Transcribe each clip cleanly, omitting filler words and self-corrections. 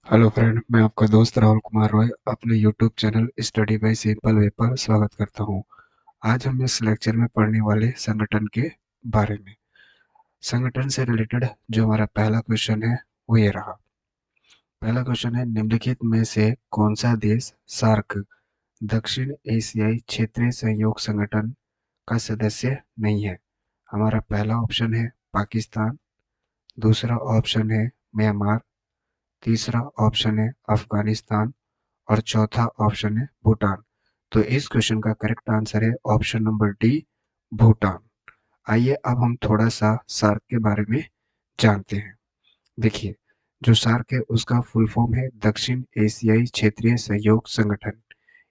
Hello friend, मैं आपका दोस्त राहुल कुमार रॉय अपने YouTube channel study bye simple way पर स्वागत करता हूं। आज हम इस लेक्चर में पढ़ने वाले संगठन के बारे में। संगठन से रिलेटेड जो हमारा पहला क्वेश्चन है वो ये रहा। पहला क्वेश्चन है, निम्नलिखित में से कौन सा देश सार्क दक्षिण एशियाई क्षेत्रीय सहयोग संगठन का सदस्य नहीं है? हमारा पहला ऑप्शन है पाकिस्तान, दूसरा ऑप्शन है म्यांमार, तीसरा ऑप्शन है अफगानिस्तान और चौथा ऑप्शन है भूटान। तो इस क्वेश्चन का करेक्ट आंसर है ऑप्शन नंबर डी, भूटान। आइए अब हम थोड़ा सा सार्क के बारे में जानते हैं। देखिए, जो सार्क है उसका फुल फॉर्म है दक्षिण एशियाई क्षेत्रीय सहयोग संगठन।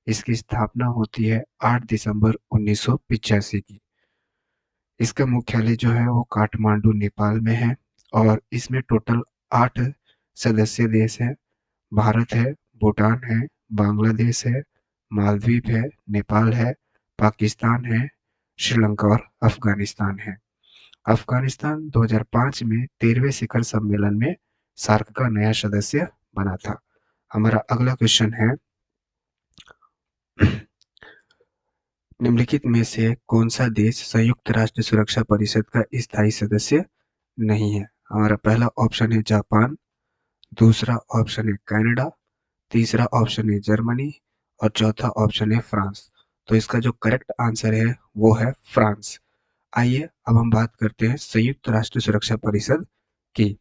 इसकी स्थापना होती है 8 दिसंबर 1985 की। इसका मुख्यालय जो है वो काठमांडू नेपाल में है और इसमें टोटल 8 सदस्य देश हैं। भारत है, भूटान है, बांग्लादेश है, मालदीव है, नेपाल है, पाकिस्तान है, श्रीलंका और अफगानिस्तान है। अफगानिस्तान 2005 में 13वें शिखर सम्मेलन में सार्क का नया सदस्य बना था। हमारा अगला क्वेश्चन है, निम्नलिखित में से कौन सा देश संयुक्त राष्ट्र सुरक्षा परिषद का स्थायी सदस्य नहीं है? हमारा पहला ऑप्शन है जापान, दूसरा ऑप्शन है कनाडा, तीसरा ऑप्शन है जर्मनी और चौथा ऑप्शन है फ्रांस। तो इसका जो करेक्ट आंसर है वो है फ्रांस। आइए अब हम बात करते हैं संयुक्त राष्ट्र सुरक्षा परिषद की।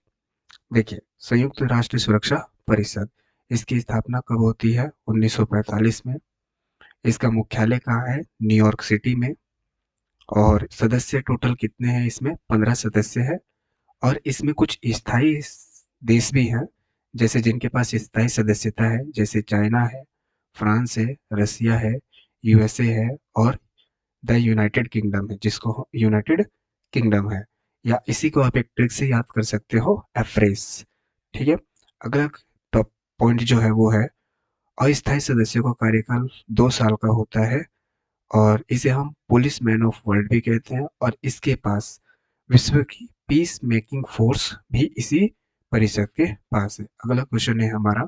देखिए, संयुक्त राष्ट्र सुरक्षा परिषद, इसकी स्थापना कब होती है? 1945 में। इसका मुख्यालय कहाँ है? न्यूयॉर्क सिटी में। और सदस्य टोटल कितने हैं इसमें? 15 सदस्य है। और इसमें कुछ स्थायी देश भी हैं, जैसे जिनके पास स्थायी सदस्यता है, जैसे चाइना है, फ्रांस है, रसिया है, यूएसए है और द यूनाइटेड किंगडम है, जिसको यूनाइटेड किंगडम है, या इसी को आप एक ट्रिक से याद कर सकते हो, एफ्रेस। ठीक है। अगला टॉप पॉइंट जो है वो है, अस्थायी सदस्यों का कार्यकाल 2 साल का होता है और इसे हम पुलिस मैन ऑफ वर्ल्ड भी कहते हैं और इसके पास विश्व की पीस मेकिंग फोर्स भी इसी परिषद के पास है। अगला क्वेश्चन है हमारा,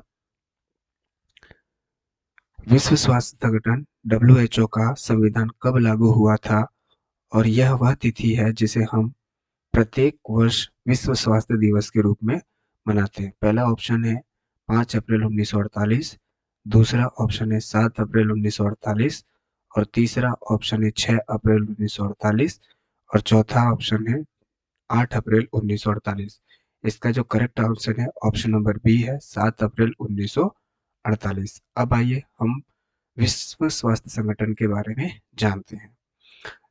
विश्व स्वास्थ्य संगठन WHO का संविधान कब लागू हुआ था? और यह वह तिथि है जिसे हम प्रत्येक वर्ष विश्व स्वास्थ्य दिवस के रूप में मनाते हैं। पहला ऑप्शन है 5 अप्रैल 1948, दूसरा ऑप्शन है 7 अप्रैल 1948 और तीसरा ऑप्शन है 6 अप्रैल 1948 और चौथा ऑप्शन है 8 अप्रैल 1948। इसका जो करेक्ट आंसर है ऑप्शन नंबर बी है, 7 अप्रैल 1948। अब आइए हम विश्व स्वास्थ्य संगठन के बारे में जानते हैं।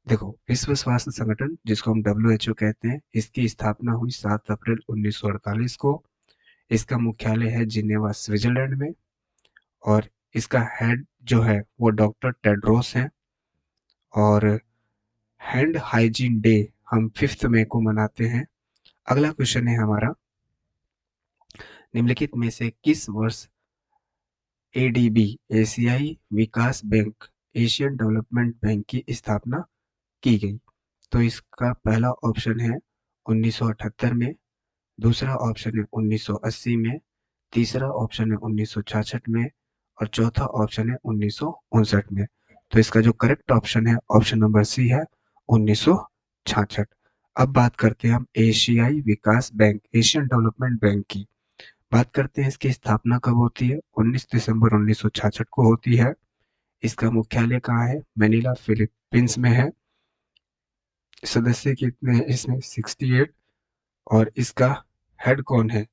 देखो, विश्व स्वास्थ्य संगठन, जिसको हम WHO कहते हैं, इसकी स्थापना हुई 7 अप्रैल 1948 को। इसका मुख्यालय है जिनेवा, स्विट्जरलैंड में और इसका हेड जो है वो डॉक्टर टेड्रोस हैं। और हैंड हाइजीन डे हम 5 मई को मनाते हैं। अगला क्वेश्चन है हमारा, निम्नलिखित में से किस वर्ष ADB, एशियाई विकास बैंक, एशियन डेवलपमेंट बैंक की स्थापना की गई? तो इसका पहला ऑप्शन है 1978 में, दूसरा ऑप्शन है 1980 में, तीसरा ऑप्शन है 1966 में और चौथा ऑप्शन है 1959 में। तो इसका जो करेक्ट ऑप्शन है ऑप्शन नंबर सी है, 1966। अब बात करते हैं हम एशियाई विकास बैंक, एशियन डेवलपमेंट बैंक की। बात करते हैं इसकी स्थापना कब होती है? 19 दिसंबर 1966 को होती है। इसका मुख्यालय कहाँ है? मैनिला, फिलीपींस में है। सदस्य कितने हैं इसमें? 68। और इसका हेड कौन है?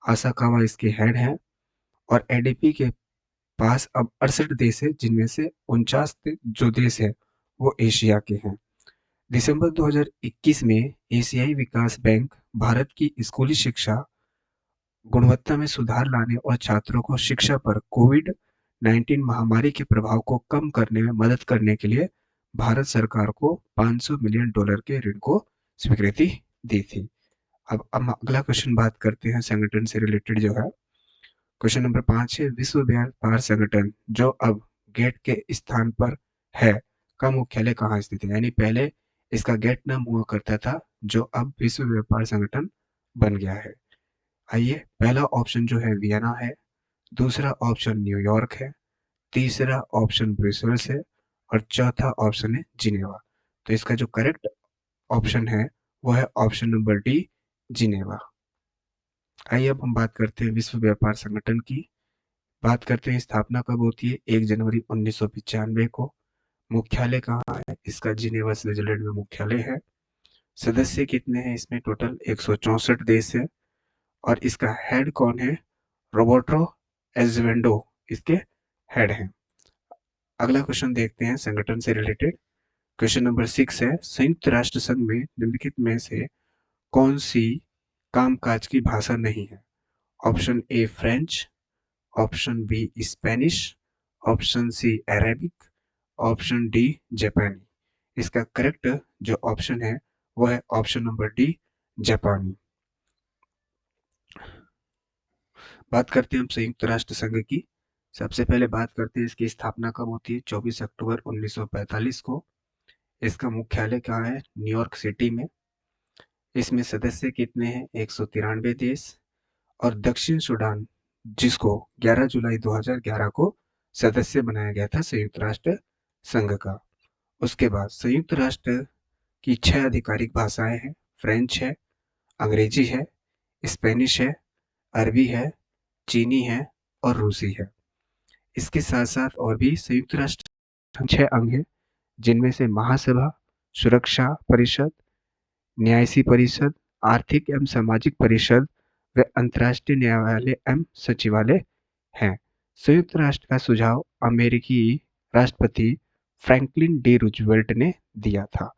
आसाकावा इसके हेड हैं। और एडीपी के पास अब 68 देश है, जिनमें से 49 जो देश है वो एशिया के हैं। दिसंबर 2021 में एशियाई विकास बैंक भारत की स्कूली शिक्षा गुणवत्ता में सुधार लाने और छात्रों को शिक्षा पर कोविड-19 महामारी के प्रभाव को कम करने में मदद करने के लिए भारत सरकार को $500 मिलियन के ऋण को स्वीकृति दी थी। अब हम अगला क्वेश्चन बात करते हैं संगठन से रिलेटेड जो है। क्वेश्चन नंबर 5 है, विश्व व्यापार संगठन जो अब गेट के स्थान पर है, का मुख्यालय कहाँ स्थित है? यानी पहले इसका गेट नाम हुआ करता था, जो अब विश्व व्यापार संगठन बन गया है। आइए, पहला ऑप्शन जो है वियना है, दूसरा ऑप्शन न्यूयॉर्क है, तीसरा ऑप्शन ब्रुसेल्स है और चौथा ऑप्शन है जिनेवा। तो इसका जो करेक्ट ऑप्शन है वो है ऑप्शन नंबर डी, जिनेवा। आइए अब हम बात करते हैं विश्व व्यापार संगठन की। बात करते हैं स्थापना कब होती है। 1 जनवरी 1995 को। मुख्यालय कहाँ है इसका? जिनेवा स्विट्जरलैंड में मुख्यालय है। सदस्य कितने हैं इसमें? टोटल 164 देश है। और इसका हेड कौन है? रोबर्टो एजेवेडो इसके हेड हैं। अगला क्वेश्चन देखते हैं संगठन से रिलेटेड। क्वेश्चन नंबर 6 है, संयुक्त राष्ट्र संघ में निम्नलिखित में से कौन सी कामकाज की भाषा नहीं है? Option A French, option B Spanish, option C Arabic, option D जापानी। इसका करेक्ट जो ऑप्शन है वो है ऑप्शन नंबर डी, जापानी। बात करते हैं हम संयुक्त राष्ट्र संघ की। सबसे पहले बात करते हैं इसकी स्थापना कब होती है। 24 अक्टूबर 1945 को। इसका मुख्यालय कहाँ है? न्यूयॉर्क सिटी में। इसमें सदस्य कितने हैं? 193 देश। और दक्षिण सूडान, जिसको 11 जुलाई 2011 को सदस्य बनाया गया था संयुक्त राष्ट्र संघ का। उसके बाद संयुक्त राष्ट्र की 6 आधिकारिक भाषाएं हैं। फ्रेंच है, अंग्रेजी है, स्पेनिश है, अरबी है, चीनी है और रूसी है। इसके साथ साथ और भी संयुक्त राष्ट्र 6 अंग हैं, जिनमें से महासभा, सुरक्षा परिषद, न्यायिक परिषद, आर्थिक एवं सामाजिक परिषद व अंतर्राष्ट्रीय न्यायालय एवं सचिवालय हैं। संयुक्त राष्ट्र का सुझाव अमेरिकी राष्ट्रपति फ्रैंकलिन डी रूजवेल्ट ने दिया था।